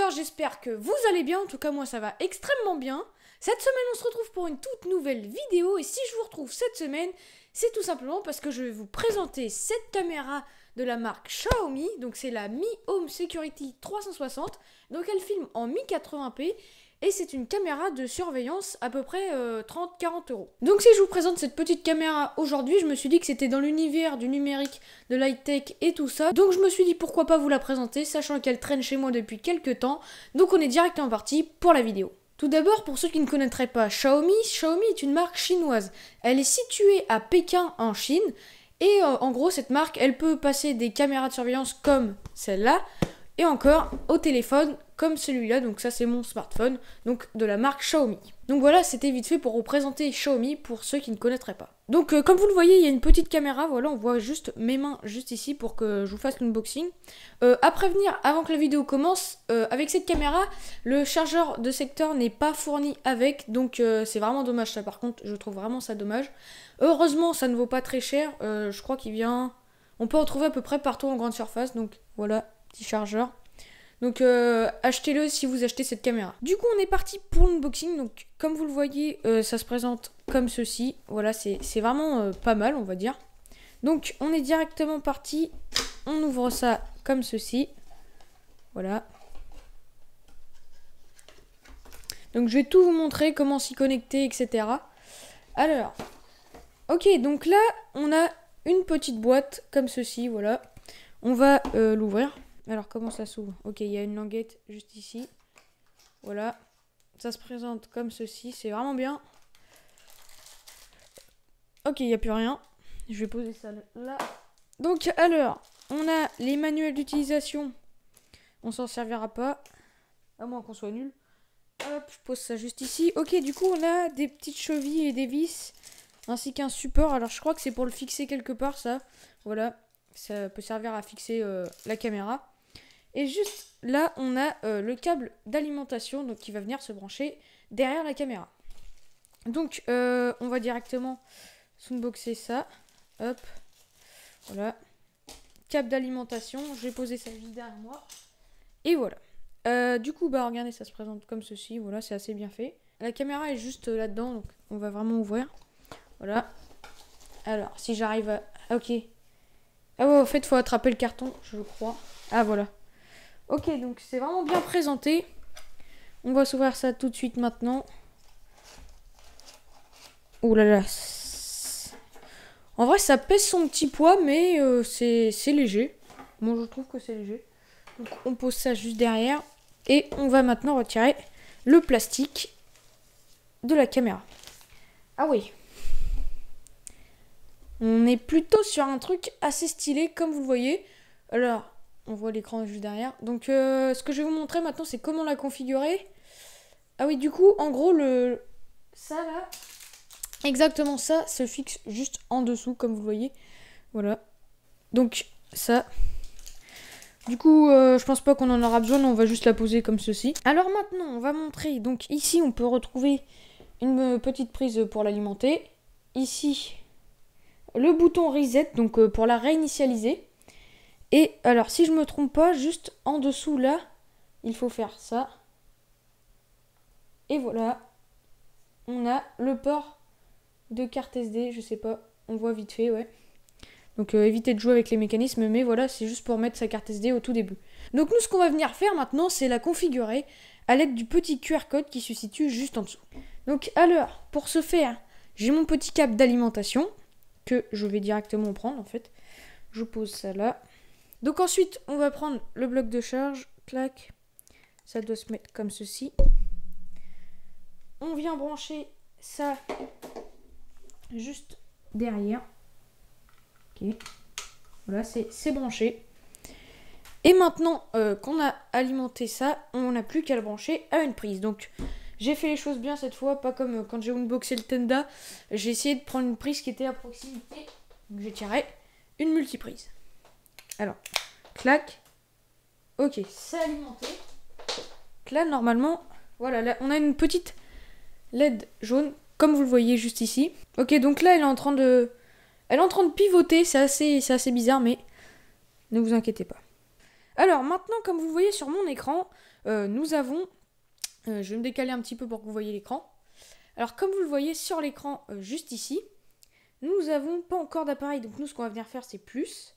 youtubeurs, j'espère que vous allez bien, en tout cas moi ça va extrêmement bien. Cette semaine on se retrouve pour une toute nouvelle vidéo et si je vous retrouve cette semaine, c'est tout simplement parce que je vais vous présenter cette caméra de la marque Xiaomi. Donc c'est la Mi Home Security 360, donc elle filme en 1080p. Et c'est une caméra de surveillance à peu près 30-40 euros. Donc si je vous présente cette petite caméra aujourd'hui, je me suis dit que c'était dans l'univers du numérique, de l'high-tech et tout ça. Donc je me suis dit pourquoi pas vous la présenter, sachant qu'elle traîne chez moi depuis quelques temps. Donc on est directement parti pour la vidéo. Tout d'abord, pour ceux qui ne connaîtraient pas Xiaomi, Xiaomi est une marque chinoise. Elle est située à Pékin en Chine. Et en gros, cette marque, elle peut passer des caméras de surveillance comme celle-là, et encore au téléphone comme celui-là, donc ça c'est mon smartphone, donc de la marque Xiaomi. Donc voilà, c'était vite fait pour vous présenter Xiaomi pour ceux qui ne connaîtraient pas. Donc comme vous le voyez, il y a une petite caméra, voilà, on voit juste mes mains juste ici pour que je vous fasse l'unboxing. À prévenir, avant que la vidéo commence, avec cette caméra, le chargeur de secteur n'est pas fourni avec, donc c'est vraiment dommage ça, par contre, je trouve vraiment ça dommage. Heureusement, ça ne vaut pas très cher, je crois qu'il vient... On peut en trouver à peu près partout en grande surface, donc voilà, petit chargeur. Donc achetez-le si vous achetez cette caméra. Du coup on est parti pour l'unboxing. Donc comme vous le voyez ça se présente comme ceci. Voilà, c'est vraiment pas mal on va dire. Donc on est directement parti. On ouvre ça comme ceci. Voilà. Donc je vais tout vous montrer, comment s'y connecter, etc. Alors, ok, donc là on a une petite boîte comme ceci, voilà. On va l'ouvrir. Alors comment ça s'ouvre? Ok, il y a une languette juste ici. Voilà. Ça se présente comme ceci, c'est vraiment bien. Ok, il n'y a plus rien. Je vais poser ça là. Donc alors, on a les manuels d'utilisation. On s'en servira pas. À moins qu'on soit nul. Hop, je pose ça juste ici. Ok, du coup on a des petites chevilles et des vis. Ainsi qu'un support. Alors je crois que c'est pour le fixer quelque part ça. Voilà. Ça peut servir à fixer la caméra. Et juste là, on a le câble d'alimentation donc qui va venir se brancher derrière la caméra. Donc, on va directement unboxer ça. Hop, voilà. Câble d'alimentation. Je vais poser ça juste derrière moi. Et voilà. Du coup, bah regardez, ça se présente comme ceci. Voilà, c'est assez bien fait. La caméra est juste là-dedans, donc on va vraiment ouvrir. Voilà. Alors, si j'arrive à... Ok. Ah ouais, en fait, il faut attraper le carton, je crois. Ah, voilà. Ok, donc c'est vraiment bien présenté. On va s'ouvrir ça tout de suite maintenant. Ouh là là. En vrai, ça pèse son petit poids, mais c'est léger. Moi, je trouve que c'est léger. Donc, on pose ça juste derrière. Et on va maintenant retirer le plastique de la caméra. Ah oui. On est plutôt sur un truc assez stylé, comme vous le voyez. Alors... On voit l'écran juste derrière. Donc ce que je vais vous montrer maintenant, c'est comment la configurer. Ah oui, du coup, en gros, ça là, exactement ça, se fixe juste en dessous, comme vous le voyez. Voilà. Donc ça. Du coup, je pense pas qu'on en aura besoin, on va juste la poser comme ceci. Alors maintenant, on va montrer. Donc ici, on peut retrouver une petite prise pour l'alimenter. Ici, le bouton reset, donc pour la réinitialiser. Et alors, si je me trompe pas, juste en dessous là, il faut faire ça. Et voilà. On a le port de carte SD, je sais pas, on voit vite fait, ouais. Donc évitez de jouer avec les mécanismes, mais voilà, c'est juste pour mettre sa carte SD au tout début. Donc nous, ce qu'on va venir faire maintenant, c'est la configurer à l'aide du petit QR code qui se situe juste en dessous. Donc alors, pour ce faire, j'ai mon petit câble d'alimentation, que je vais directement prendre en fait. Je pose ça là. Donc ensuite, on va prendre le bloc de charge, clac, ça doit se mettre comme ceci. On vient brancher ça juste derrière. Ok, voilà, c'est branché. Et maintenant qu'on a alimenté ça, on n'a plus qu'à le brancher à une prise. Donc j'ai fait les choses bien cette fois, pas comme quand j'ai unboxé le Tenda. J'ai essayé de prendre une prise qui était à proximité. Donc j'ai tiré une multiprise. Alors, clac. Ok, c'est alimenté. Là, normalement, voilà, là, on a une petite LED jaune, comme vous le voyez juste ici. Ok, donc là, elle est en train de pivoter. C'est assez bizarre, mais ne vous inquiétez pas. Alors, maintenant, comme vous le voyez sur mon écran, nous avons... je vais me décaler un petit peu pour que vous voyez l'écran. Alors comme vous le voyez sur l'écran juste ici, nous n'avons pas encore d'appareil. Donc nous ce qu'on va venir faire c'est plus.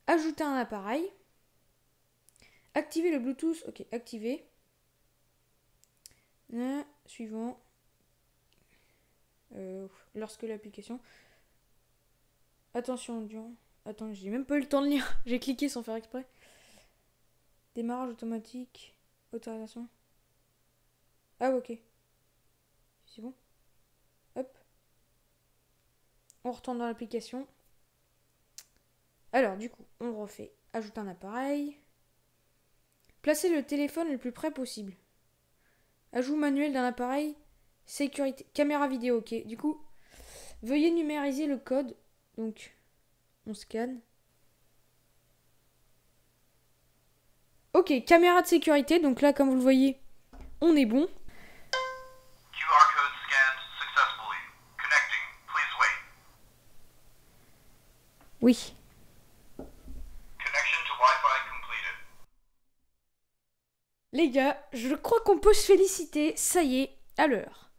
Ajouter un appareil. Activer le Bluetooth. Ok, activer. Suivant. Lorsque l'application... Attention, audio. Attends, j'ai même pas eu le temps de lire. J'ai cliqué sans faire exprès. Démarrage automatique. Autorisation. Ah ok. C'est bon. Hop. On retourne dans l'application. Alors du coup, on refait. Ajouter un appareil. Placer le téléphone le plus près possible. Ajout manuel d'un appareil. Sécurité. Caméra vidéo, ok. Du coup, veuillez numériser le code. Donc, on scanne. Ok, caméra de sécurité. Donc là, comme vous le voyez, on est bon. QR code scanned successfully. Connecting. Please wait. Oui. Connection to Wi-Fi completed. Les gars, je crois qu'on peut se féliciter. Ça y est, à l'heure.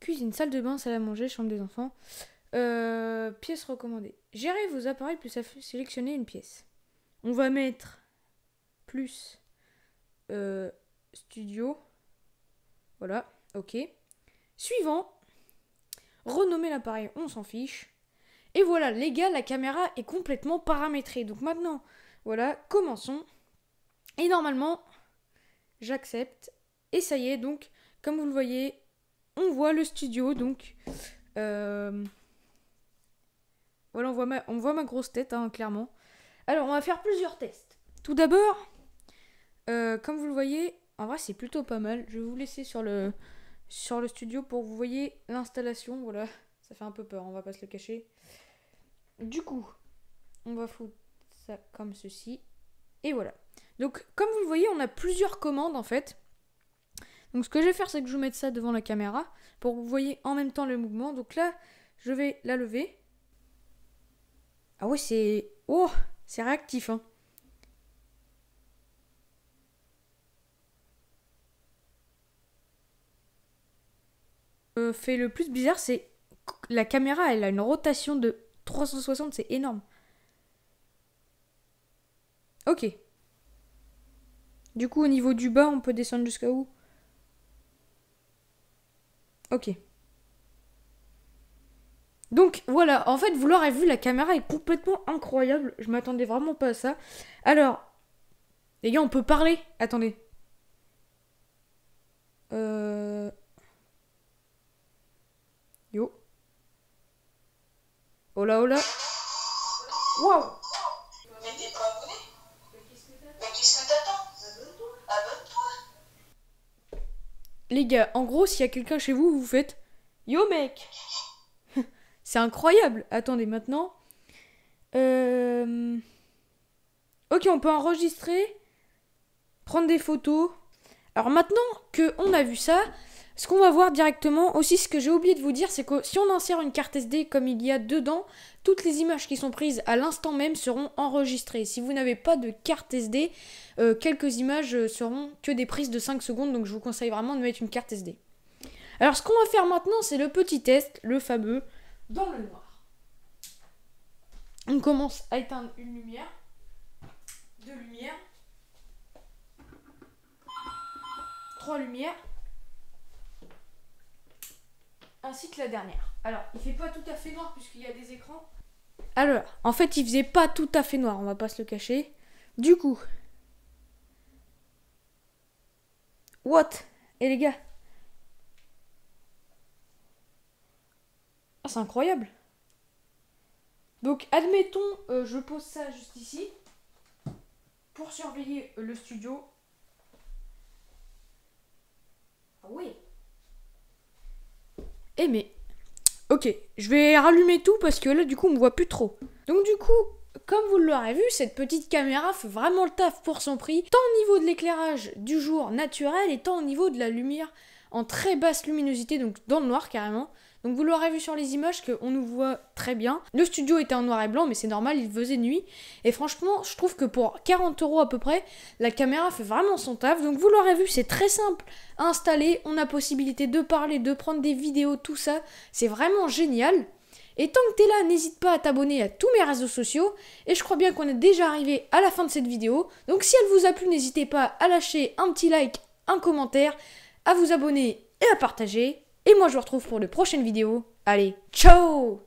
Cuisine, salle de bain, salle à manger, chambre des enfants. Pièces recommandées. Gérez vos appareils plus sélectionner une pièce. On va mettre plus studio. Voilà, ok. Suivant. Renommer l'appareil, on s'en fiche. Et voilà, les gars, la caméra est complètement paramétrée. Donc maintenant, voilà, commençons. Et normalement, j'accepte. Et ça y est, donc, comme vous le voyez, on voit le studio. Donc, voilà, on voit ma grosse tête, hein, clairement. Alors, on va faire plusieurs tests. Tout d'abord, comme vous le voyez, en vrai, c'est plutôt pas mal. Je vais vous laisser sur le studio pour que vous voyez l'installation. Voilà, ça fait un peu peur, on va pas se le cacher. Du coup, on va foutre ça comme ceci. Et voilà. Donc, comme vous le voyez, on a plusieurs commandes, en fait. Donc, ce que je vais faire, c'est que je vais mettre ça devant la caméra pour que vous voyez en même temps le mouvement. Donc là, je vais la lever. Ah ouais, c'est... Oh, c'est réactif, hein. Fait le plus bizarre, c'est la caméra, elle a une rotation de 360, c'est énorme. Ok. Du coup, au niveau du bas, on peut descendre jusqu'à où? Ok. Donc voilà, en fait, vous l'aurez vu, la caméra est complètement incroyable. Je m'attendais vraiment pas à ça. Alors, les gars, on peut parler. Attendez. Yo. Hola, hola. Waouh. Mais t'es pas abonné? Mais qu'est-ce que t'attends? Abonne-toi. Les gars, en gros, s'il y a quelqu'un chez vous, vous faites yo mec. C'est incroyable. Attendez, maintenant. Ok, on peut enregistrer. Prendre des photos. Alors maintenant qu'on a vu ça, ce qu'on va voir directement, aussi ce que j'ai oublié de vous dire, c'est que si on insère une carte SD comme il y a dedans, toutes les images qui sont prises à l'instant même seront enregistrées. Si vous n'avez pas de carte SD, quelques images seront que des prises de 5 secondes, donc je vous conseille vraiment de mettre une carte SD. Alors ce qu'on va faire maintenant, c'est le petit test, le fameux dans le noir. On commence à éteindre une lumière, deux lumières, 3 lumières, ainsi que la dernière. Alors, il fait pas tout à fait noir puisqu'il y a des écrans. Alors, en fait, il faisait pas tout à fait noir, on va pas se le cacher. Du coup, what? Et les gars, ah, c'est incroyable. Donc, admettons, je pose ça juste ici pour surveiller le studio. Ah oui. Eh mais, ok, je vais rallumer tout parce que là, du coup, on me voit plus trop. Donc du coup, comme vous l'aurez vu, cette petite caméra fait vraiment le taf pour son prix, tant au niveau de l'éclairage du jour naturel et tant au niveau de la lumière en très basse luminosité, donc dans le noir carrément. Donc vous l'aurez vu sur les images qu'on nous voit très bien. Le studio était en noir et blanc, mais c'est normal, il faisait nuit. Et franchement, je trouve que pour 40 € à peu près, la caméra fait vraiment son taf. Donc vous l'aurez vu, c'est très simple à installer. On a possibilité de parler, de prendre des vidéos, tout ça. C'est vraiment génial. Et tant que t'es là, n'hésite pas à t'abonner à tous mes réseaux sociaux. Et je crois bien qu'on est déjà arrivé à la fin de cette vidéo. Donc si elle vous a plu, n'hésitez pas à lâcher un petit like, un commentaire, à vous abonner et à partager. Et moi je vous retrouve pour de prochaines vidéos. Allez, ciao!